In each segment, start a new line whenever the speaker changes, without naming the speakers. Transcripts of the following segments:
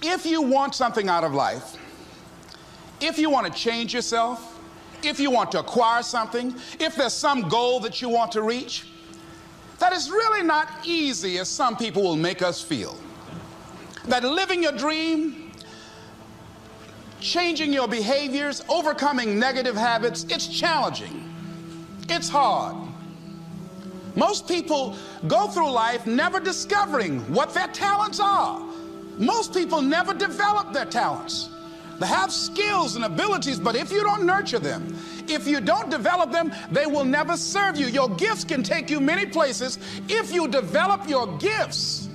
If you want something out of life, if you want to change yourself, if you want to acquire something, if there's some goal that you want to reach, that is really not easy as some people will make us feel. That living your dream, changing your behaviors, overcoming negative habits, it's challenging. It's hard. Most people go through life never discovering what their talents are. Most people never develop their talents. They have skills and abilities, but if you don't nurture them, if you don't develop them, they will never serve you. Your gifts can take you many places if you develop your gifts.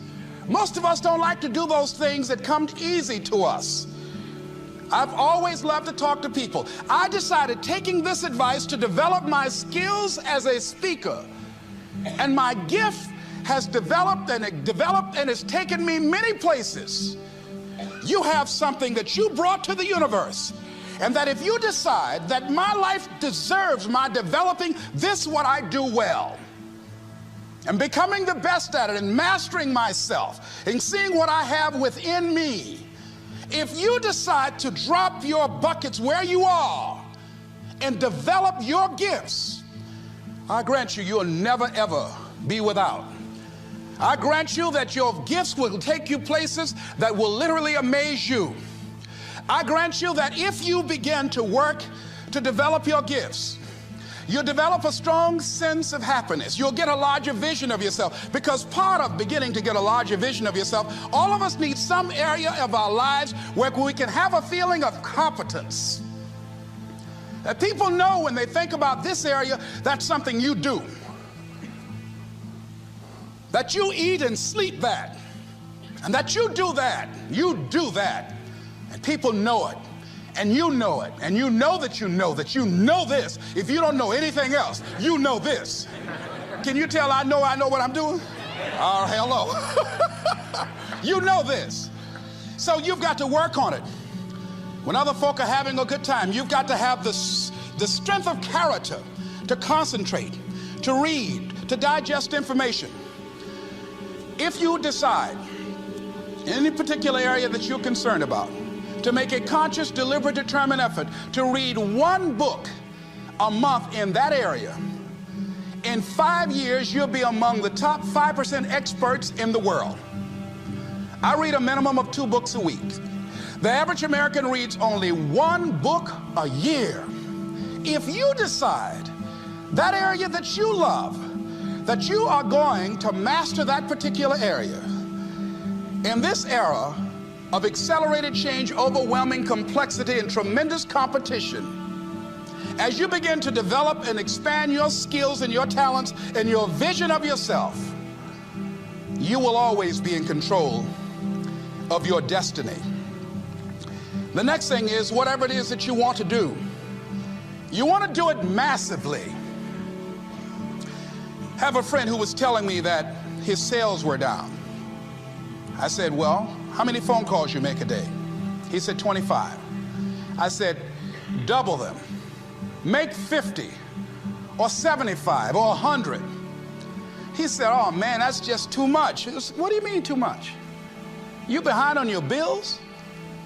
Most of us don't like to do those things that come easy to us. I've always loved to talk to people. I decided, taking this advice, to develop my skills as a speaker. And my gift has developed and it's taken me many places. You have something that you brought to the universe, and that if you decide that my life deserves my developing this, what I do well, and becoming the best at it, and mastering myself, and seeing what I have within me, if you decide to drop your buckets where you are and develop your gifts, I grant you, you'll never ever be without. I grant you that your gifts will take you places that will literally amaze you. I grant you that if you begin to work to develop your gifts, you'll develop a strong sense of happiness. You'll get a larger vision of yourself, because part of beginning to get a larger vision of yourself, all of us need some area of our lives where we can have a feeling of competence. That people know when they think about this area, that's something you do. That you eat and sleep that, and that you do that, and people know it, and you know it, and you know that you know this. If you don't know anything else, you know this. Can you tell I know what I'm doing? Oh, hello. You know this. So you've got to work on it. When other folk are having a good time, you've got to have the strength of character to concentrate, to read, to digest information. If you decide in any particular area that you're concerned about, to make a conscious, deliberate, determined effort to read one book a month in that area, in 5 years, you'll be among the top 5% experts in the world. I read a minimum of 2 books a week. The average American reads only 1 book a year. If you decide that area that you love, that you are going to master that particular area, in this era of accelerated change, overwhelming complexity, and tremendous competition, as you begin to develop and expand your skills and your talents and your vision of yourself, you will always be in control of your destiny. The next thing is, whatever it is that you want to do, you want to do it massively. I have a friend who was telling me that his sales were down. I said, well, how many phone calls you make a day? He said, 25. I said, double them. Make 50 or 75 or 100. He said, oh man, that's just too much. What do you mean too much? You behind on your bills?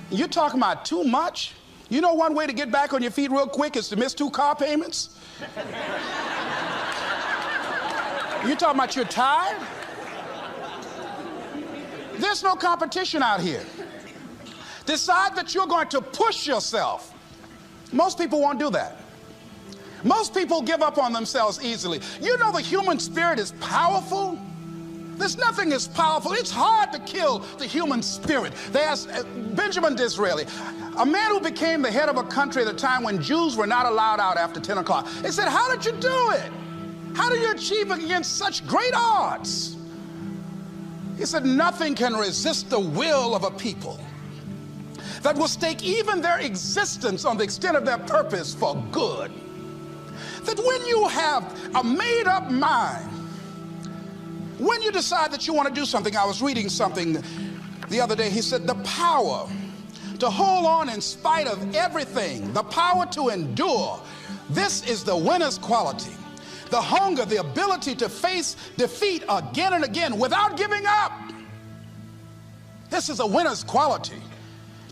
You're talking about too much? You know one way to get back on your feet real quick is to miss 2 car payments? You talking about you're tired? There's no competition out here. Decide that you're going to push yourself. Most people won't do that. Most people give up on themselves easily. You know the human spirit is powerful. There's nothing as powerful. It's hard to kill the human spirit. They asked Benjamin Disraeli, a man who became the head of a country at a time when Jews were not allowed out after 10 o'clock. They said, how did you do it? How do you achieve it against such great odds? He said, nothing can resist the will of a people that will stake even their existence on the extent of their purpose for good. That when you have a made-up mind, when you decide that you want to do something, I was reading something the other day, he said, the power to hold on in spite of everything, the power to endure, this is the winner's quality. The hunger, the ability to face defeat again and again without giving up. This is a winner's quality.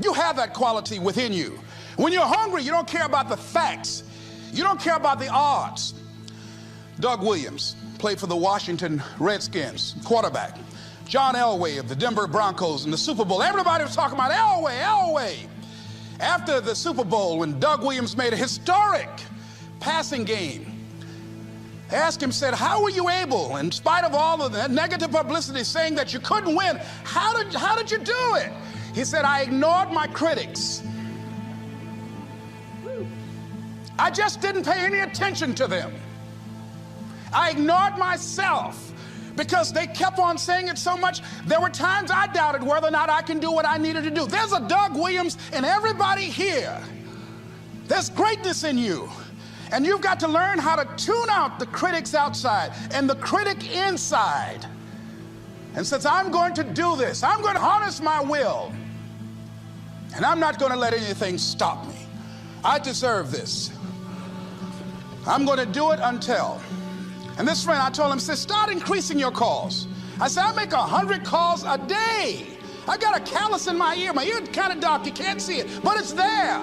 You have that quality within you. When you're hungry, you don't care about the facts. You don't care about the odds. Doug Williams played for the Washington Redskins, quarterback. John Elway of the Denver Broncos in the Super Bowl. Everybody was talking about Elway. After the Super Bowl, when Doug Williams made a historic passing game, they asked him, said, how were you able, in spite of all of the negative publicity saying that you couldn't win, how did you do it? He said, I ignored my critics. I just didn't pay any attention to them. I ignored myself because they kept on saying it so much. There were times I doubted whether or not I can do what I needed to do. There's a Doug Williams in everybody here. There's greatness in you. And you've got to learn how to tune out the critics outside and the critic inside. And since I'm going to do this, I'm going to harness my will. And I'm not going to let anything stop me. I deserve this. I'm going to do it until. And this friend, I told him, said, start increasing your calls. I said, I make 100 calls a day. I got a callus in my ear. My ear kind of dark, you can't see it, but it's there.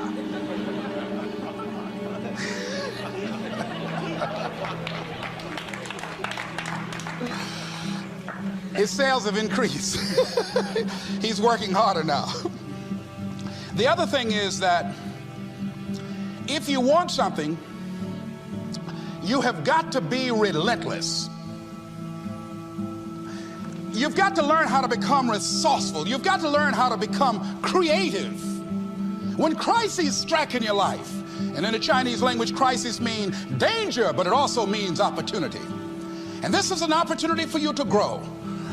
His sales have increased. He's working harder now. The other thing is that if you want something, you have got to be relentless. You've got to learn how to become resourceful. You've got to learn how to become creative. When crises strike in your life, and in the Chinese language, crises mean danger, but it also means opportunity. And this is an opportunity for you to grow.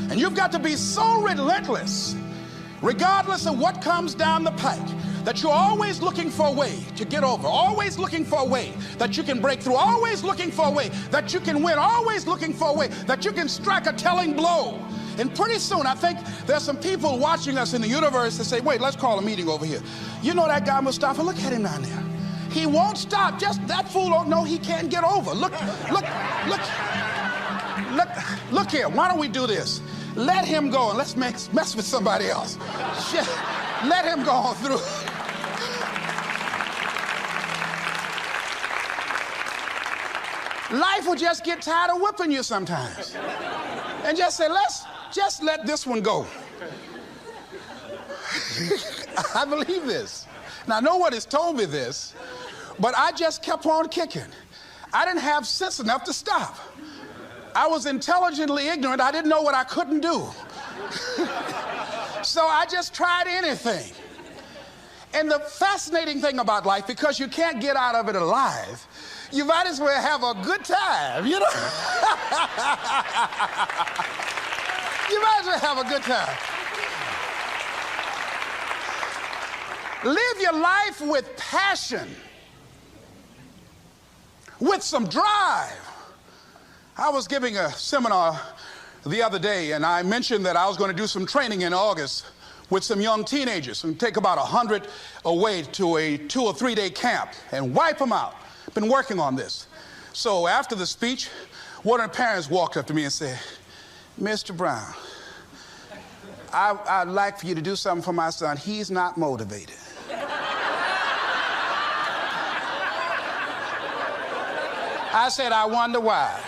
And you've got to be so relentless, regardless of what comes down the pike, that you're always looking for a way to get over, always looking for a way that you can break through, always looking for a way that you can win, always looking for a way that you can strike a telling blow. And pretty soon, I think there's some people watching us in the universe that say, wait, let's call a meeting over here. You know that guy Mustafa? Look at him down there. He won't stop. Just that fool don't know he can't get over. Look here. Why don't we do this? Let him go and let's mess with somebody else. Shit. Let him go on through. Life will just get tired of whipping you sometimes. And just say, let's just let this one go. I believe this. Now, no one has told me this, but I just kept on kicking. I didn't have sense enough to stop. I was intelligently ignorant. I didn't know what I couldn't do. So I just tried anything. And the fascinating thing about life, because you can't get out of it alive, you might as well have a good time, you know? You might as well have a good time. Live your life with passion, with some drive. I was giving a seminar the other day, and I mentioned that I was going to do some training in August with some young teenagers and take about 100 away to a 2 or 3 day camp and wipe them out. Been working on this. So after the speech, one of the parents walked up to me and said, Mr. Brown, I'd like for you to do something for my son. He's not motivated. I said, I wonder why.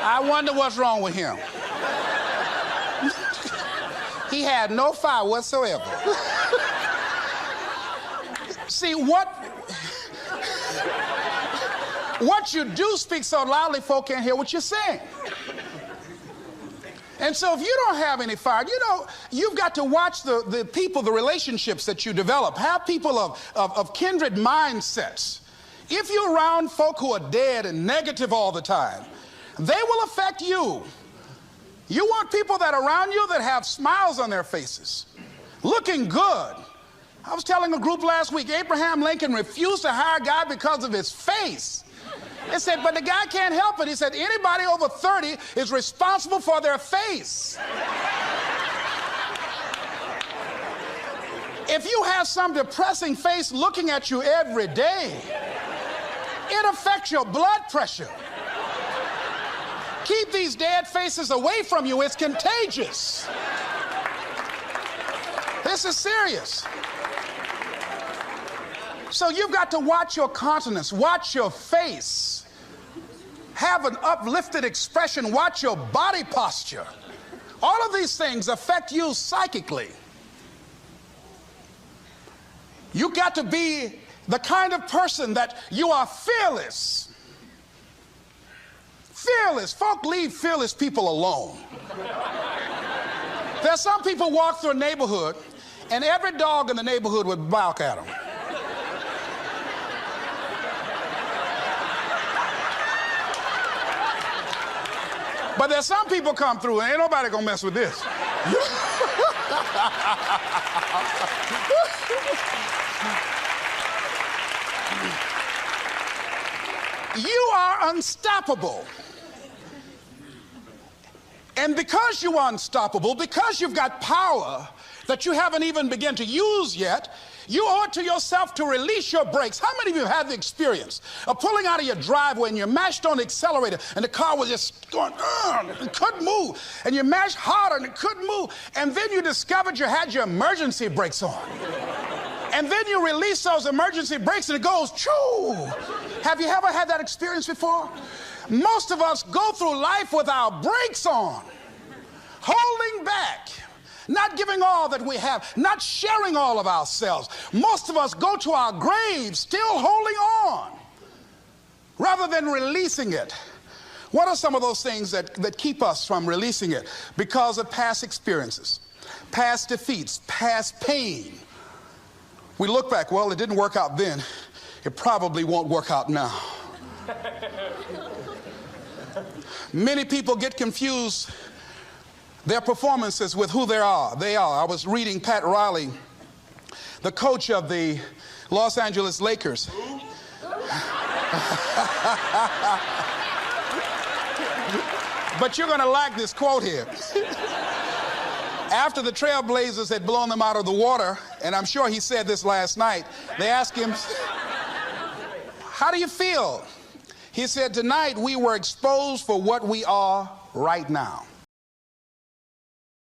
I wonder what's wrong with him. He had no fire whatsoever. See, what you do speak so loudly, folk can't hear what you're saying. And so if you don't have any fire, you know, you've got to watch the people, the relationships that you develop. Have people of kindred mindsets. If you're around folk who are dead and negative all the time, they will affect you. You want people that are around you that have smiles on their faces, looking good. I was telling a group last week, Abraham Lincoln refused to hire a guy because of his face. They said, but the guy can't help it. He said, anybody over 30 is responsible for their face. If you have some depressing face looking at you every day, it affects your blood pressure. Keep these dead faces away from you. It's contagious. This is serious. So you've got to watch your countenance, watch your face, have an uplifted expression, watch your body posture. All of these things affect you psychically. You got to be the kind of person that you are fearless. Fearless. Folk leave fearless people alone. There's some people walk through a neighborhood and every dog in the neighborhood would bark at them. But there's some people come through and ain't nobody gonna mess with this. You are unstoppable. And because you are unstoppable, because you've got power that you haven't even begun to use yet, you owe it to yourself to release your brakes. How many of you have had the experience of pulling out of your driveway and you mashed on the accelerator and the car was just going, it couldn't move, and you mashed harder and it couldn't move, and then you discovered you had your emergency brakes on. And then you release those emergency brakes and it goes, choo! Have you ever had that experience before? Most of us go through life with our brakes on, holding back, not giving all that we have, not sharing all of ourselves. Most of us go to our graves still holding on rather than releasing it. What are some of those things that keep us from releasing it? Because of past experiences, past defeats, past pain. We look back, well, it didn't work out then. It probably won't work out now. Many people get confused their performances with who they are. I was reading Pat Riley, the coach of the Los Angeles Lakers. But you're going to like this quote here. After the Trailblazers had blown them out of the water, and I'm sure he said this last night, they asked him, how do you feel? He said, tonight we were exposed for what we are right now.